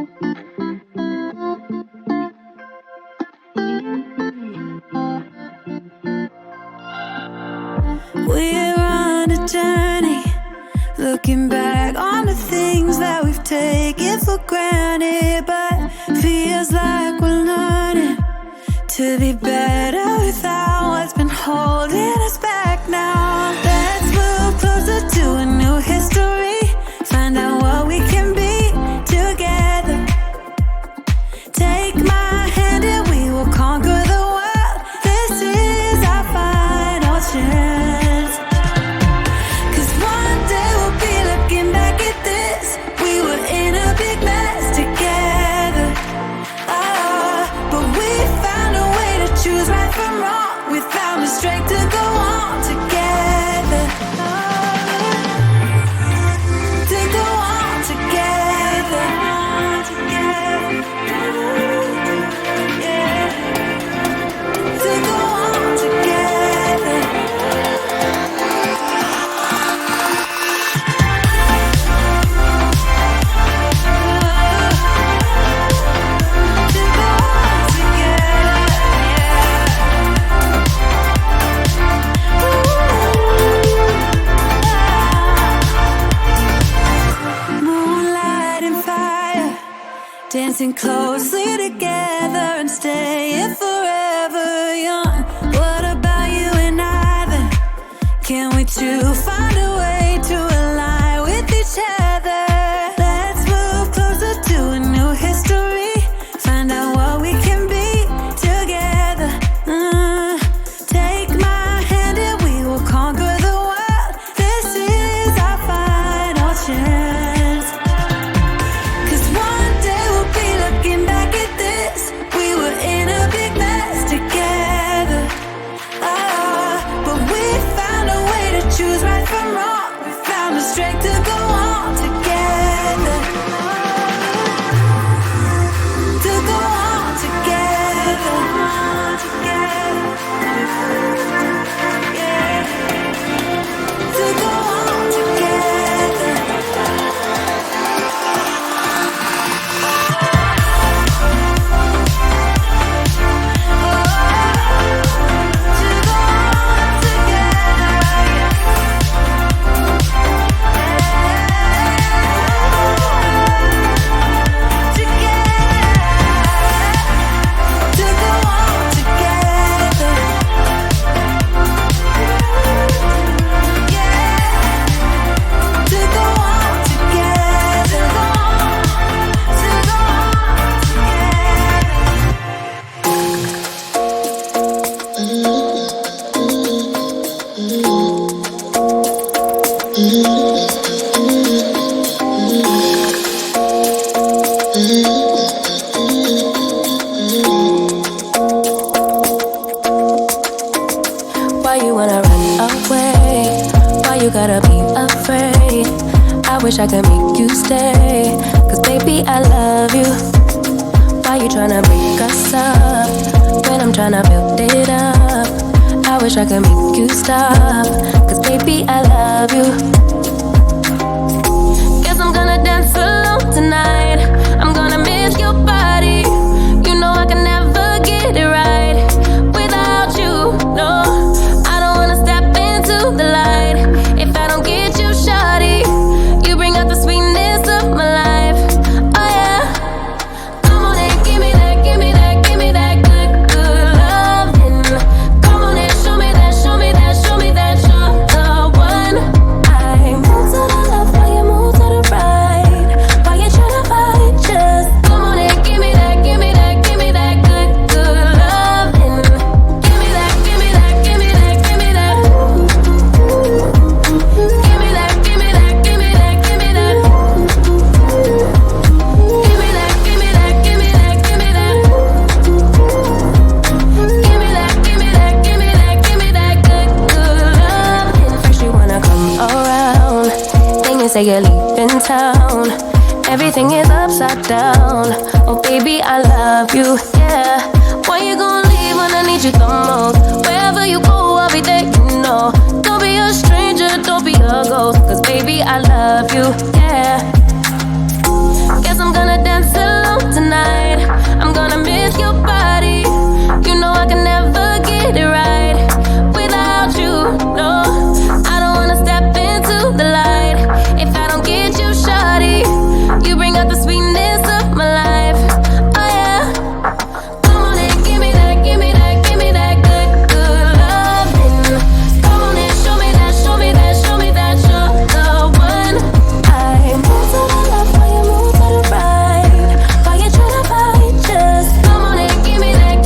We're on a journey, looking back on the things that we've taken for granted, but feels like we're learning to be better without what's been holding us back now. Let's move closer to a new history, find out what we can be together. Take my hand and we will conquer the world. This is our final chance. 'Cause one day we'll be looking back at this. We were in a big mess together. But we found a way to choose right from wrong. We found the strength to go on together. To go on together. Yeah. To go on together. To go on together. Moonlight and fire, dancing closely together and staying forever young. What about you and I then? Can we two find a way to align with each other? Let's move closer to a new history, find out what we can be together. Take my hand and we will conquer the world. This is our final chance. 'Cause one day we'll be looking back at this. We were in a big mess together. But we found a way to choose right from wrong. We found the strength to go on together. To go on together. Yeah. To go on together. Why you wanna run away? Why you gotta be afraid? I wish I could make you stay, 'cause baby I love you. Why you tryna break us up when I'm tryna build it up? I wish I could make you stop, 'cause baby I love you. Guess I'm gonna dance alone tonight. I'm gonna miss your body. You know I can never get it right without you, no. I don't wanna step into the light if I don't get you, shawty. You bring out the sweetness of my life, oh yeah. Come on and give me that, give me that, give me that good, good loving. Come on and show me that, show me that, show me that you're the one. I move to the left while you move to the right. Why you tryna fight? Just come on and give me that, give me that, give me that good, good loving. Give me that, give me that, give me that, give me that. Give me that, give me that, give me that, give me that. Give me that, give me that, give me that, give me that. Give me that, give me that, give me that, give me that good, good loving. First you wanna come around, then you say you're leaving town. Everything is upside down. Oh baby, I love you, yeah. Why you gonna leave when I need you the most? Wherever you go, I'll be there, you know. Don't be a stranger, don't be a ghost, 'cause baby, I love you, yeah.